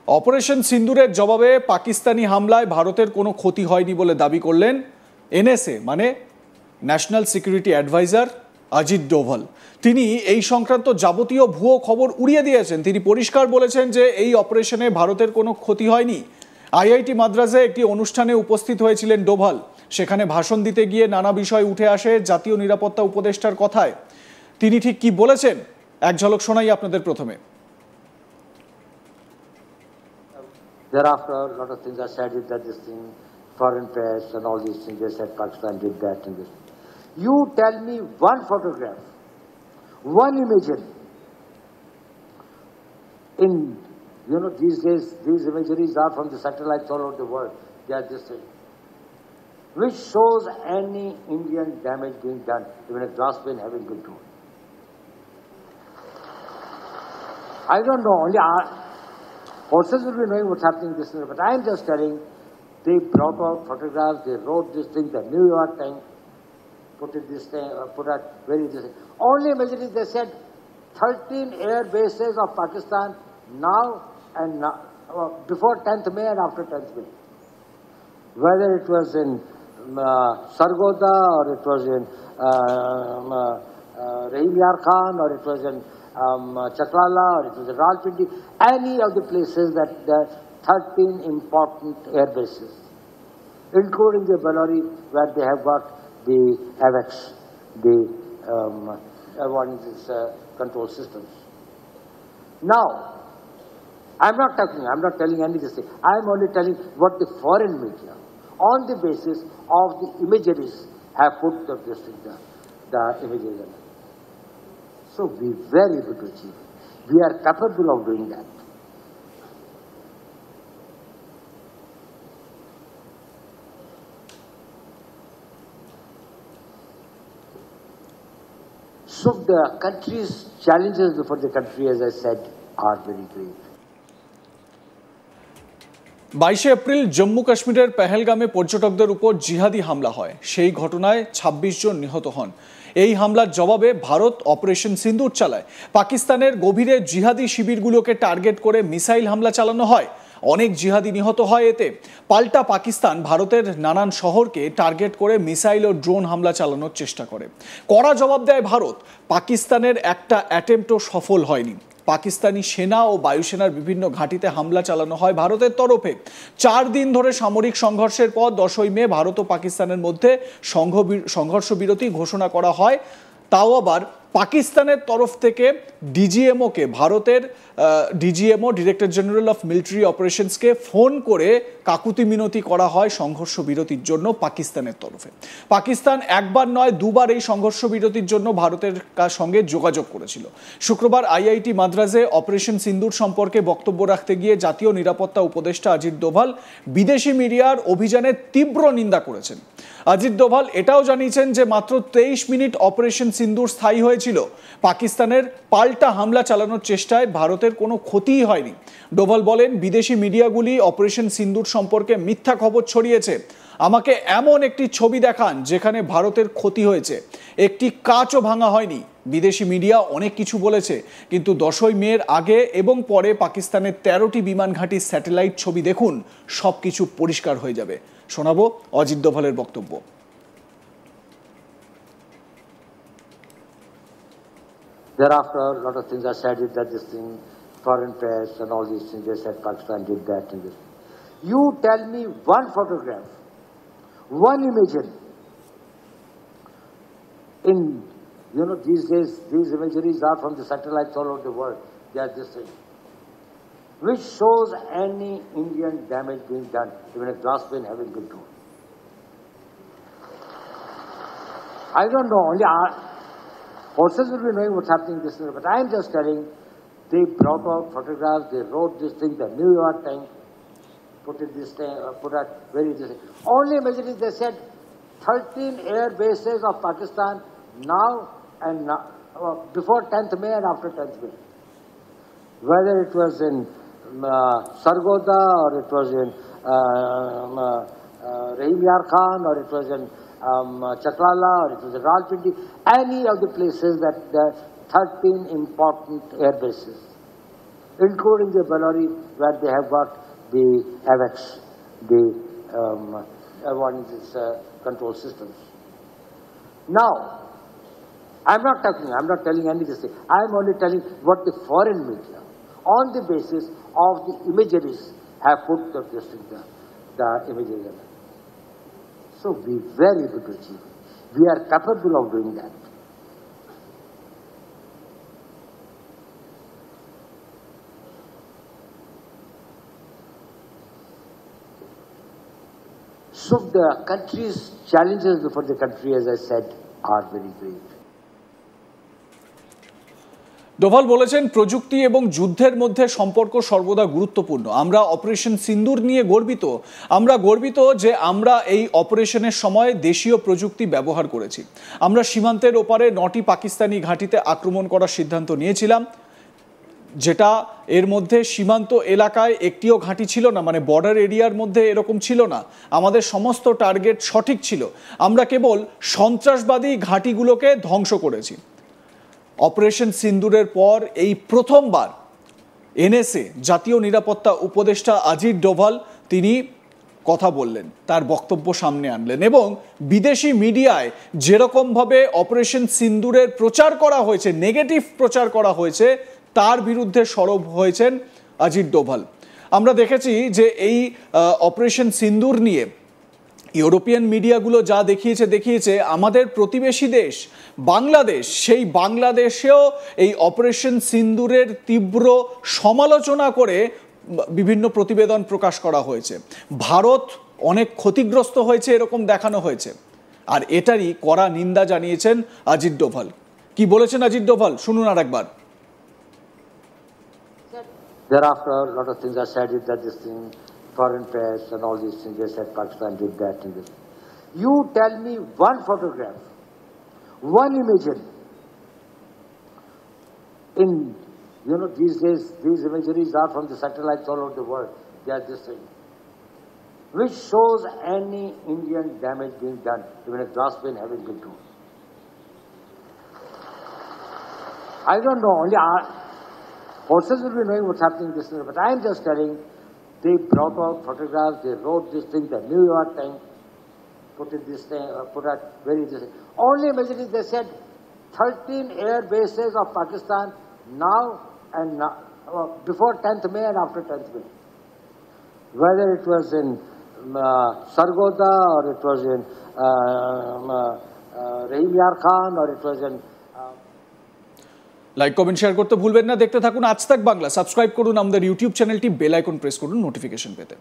Operation সিন্দুরের জবাবে পাকিস্তানি হামলায় ভারতের কোনো ক্ষতি হয়নি বলে দাবি করলেন এনএসএ মানে national security adviser Ajit Doval. তিনি এই সংক্রান্ত যাবতীয় ভুয়ো খবর উড়িয়ে দিয়েছেন। তিনি পরিষ্কার বলেছেন যে এই অপারেশনে ভারতের কোনো ক্ষতি হয়নি। আইআইটি মাদ্রাজে একটি অনুষ্ঠানে উপস্থিত হয়েছিলেন ডোভাল। সেখানে ভাষণ দিতে গিয়ে নানা বিষয় উঠে আসে জাতীয় নিরাপত্তা উপদেষ্টার কথায়। তিনি ঠিক কি বলেছেন এক ঝলক শোনাই আপনাদের প্রথমে। Thereafter, a lot of things are said that this thing, foreign press and all these things, they said Pakistan did that and this. You tell me one photograph, one imagery. In, these days, these imageries are from the satellites all over the world. They are this thing. Which shows any Indian damage being done, even a glass pane having been thrown. I don't know, only our forces will be knowing what's happening this year, but I'm just telling, they brought out photographs, they wrote this thing, the New York Times put it this thing, put out very this thing. Only imagery, they said 13 air bases of Pakistan now and now, before 10th May and after 10th May. Whether it was in Sargodha or it was in Rahim Yar Khan or it was in Chaklala or it was in Rawalpindi, any of the places that there are 13 important air bases, including the Bellary where they have got the AVAX, the control systems. Now, I'm not telling any of this thing. I'm only telling what the foreign media, on the basis of the imageries, have put the images. So we're very able to achieve it. We are capable of doing that. So the country's challenges before the country, as I said, are very great. 22 April Jammu কাশ্মীরের পেহেলগামে পর্যটকদের উপর জিহাদি হামলা হয়। সেই ঘটনায় 26 জন নিহত হন। এই হামলার জবাবে ভারত অপারেশন সিন্দুর চালায়। পাকিস্তানের গভীরে জিহাদি শিবিরগুলোকে টার্গেট করে মিসাইল হামলা চালানো হয়। অনেক জিহাদি নিহত হয় এতে। পাল্টা পাকিস্তান ভারতের নানান শহরকে টার্গেট করে মিসাইল ও ড্রোন হামলা চালানোর চেষ্টা করে। কড়া জবাব দেয় ভারত। পাকিস্তানের একটা অ্যাটেম্পটও সফল হয়নি। পাকিস্তানি সেনা ও বায়ুসেনার বিভিন্ন ঘাঁটিতে হামলা চালানো হয় ভারতের তরফে। 4 দিন ধরে সামরিক সংঘর্ষের পর 10ই মে ভারত ও পাকিস্তানের মধ্যে সংঘর্ষ বিরতি ঘোষণা করা হয়। তাও আবার পাকিস্তানের তরফ থেকে ডিজিএমওকে, ভারতের DGMO director general of military অপারেশনসকে ফোন করে কাকুতি মিনতি করা হয় সংঘর্ষ বিরতির জন্য পাকিস্তানের তরফে। পাকিস্তান একবার নয় দুবার এই সংঘর্ষ বিরতির জন্য ভারতের সঙ্গে যোগাযোগ করেছিল। শুক্রবার আইআইটি মাদ্রাজে অপারেশন সিন্দুর সম্পর্কে বক্তব্য রাখতে গিয়ে জাতীয় নিরাপত্তা উপদেষ্টা অজিত ডোভাল বিদেশি মিডিয়ার অভিযানের তীব্র নিন্দা করেছেন। অজিত ডোভাল এটাও জানিয়েছেন যে মাত্র 23 মিনিট অপারেশন সিন্দুর স্থায়ী হয়েছিল। পাকিস্তানের পাল্টা হামলা চালানোর চেষ্টায় ভারতের কোনো ক্ষতিই হয়নি। ডোভাল বলেন, বিদেশি মিডিয়াগুলি অপারেশন সিন্দুর সম্পর্কে মিথ্যা খবর ছড়িয়েছে। আমাকে এমন একটি ছবি দেখান যেখানে ভারতের ক্ষতি হয়েছে, একটি কাচও ভাঙা হয়নি। বিদেশি মিডিয়া অনেক কিছু বলেছে, কিন্তু 10ই মের আগে এবং পরে পাকিস্তানের 13টি বিমান ঘাঁটির স্যাটেলাইট ছবি দেখুন, সবকিছু পরিষ্কার হয়ে যাবে। শোনাবো অজিত ডোভালের বক্তব্য। Thereafter, a lot of things are said that this thing, foreign press and all these things, they said Pakistan did that and this. You tell me one photograph, one imagery. In, these days, these imageries are from the satellites all over the world. They are this thing. Which shows any Indian damage being done, even a glass pane having been thrown. I don't know, only our forces will be knowing what's happening this year, but I'm just telling, they brought out photographs, they wrote this thing, the New York Times put it this thing, put out very this thing. Only imagery, they said 13 air bases of Pakistan now and now, before 10th May and after 10th May. Whether it was in Sargodha or it was in Rahim Yar Khan or it was in Chaklala or it was in Rawalpindi, any of the places that there are 13 important air bases, including the Bellary, where they have got the AVAX, the control systems. Now, I'm not telling any of this thing. I'm only telling what the foreign media, on the basis of the imageries, have put the imagery. So we were able to achieve. We are capable of doing that. So the country's challenges before the country, as I said, are very great. Doval বলেছেন, প্রযুক্তি এবং যুদ্ধের মধ্যে সম্পর্ক সর্বদা গুরুত্বপূর্ণ। আমরা operation সিন্দুর নিয়ে গর্বিত। আমরা গর্বিত যে আমরা এই অপারেশনের সময় দেশীয় প্রযুক্তি ব্যবহার করেছি। আমরা সীমান্তের ওপারে 9টি পাকিস্তানি ঘাঁটিতে আক্রমণ করার সিদ্ধান্ত নিয়েছিলাম, যেটা এর মধ্যে সীমান্ত এলাকায় একটিও ঘাঁটি ছিল না, মানে বর্ডার এরিয়ার মধ্যে এরকম ছিল না। আমাদের সমস্ত টার্গেট সঠিক ছিল। আমরা কেবল সন্ত্রাসবাদী ঘাঁটিগুলোকে ধ্বংস করেছি। অপারেশন সিন্দুরের পর এই প্রথমবার এনএসএ জাতীয় নিরাপত্তা উপদেষ্টা অজিত ডোভাল তিনি কথা বললেন, তার বক্তব্য সামনে আনলেন এবং বিদেশি মিডিয়ায় যেরকমভাবে অপারেশন সিন্দুরের প্রচার করা হয়েছে, নেগেটিভ প্রচার করা হয়েছে, তার বিরুদ্ধে সরব হয়েছেন অজিত ডোভাল। আমরা দেখেছি যে এই অপারেশন সিন্দুর নিয়ে ইউরোপিয়ান মিডিয়াগুলো যা দেখিয়েছে আমাদের প্রতিবেশী দেশ বাংলাদেশ, সেই বাংলাদেশেও এই অপারেশন সিন্দুরের তীব্র সমালোচনা করে বিভিন্ন প্রতিবেদন প্রকাশ করা হয়েছে। ভারত অনেক ক্ষতিগ্রস্ত হয়েছে এরকম দেখানো হয়েছে, আর এটারই কড়া নিন্দা জানিয়েছেন অজিত ডোভাল। কি বলেছেন অজিত ডোভাল, শুনুন আর একবার। Thereafter, a lot of things are said that this thing, foreign press and all these things, they said Pakistan did that and this. You tell me one photograph, one imagery. These days, these imageries are from the satellites all over the world. They are this thing, which shows any Indian damage being done, even a glass pane having been thrown. I don't know, only our forces will be knowing what's happening in this thing, but I am just telling, they brought out photographs, they wrote this thing, the New York Times put out this thing. Only imagery, they said 13 air bases of Pakistan now and now, before 10th May and after 10th May. Whether it was in Sargodha or it was in Rahim Yar Khan or it was in like comment share করতে ভুলবেন না। দেখতে থাকুন আজ তাক Bangla. Subscribe করুন আমাদের YouTube চ্যানেলটি, বেল আইকন প্রেস করুন নোটিফিকেশন পেতে।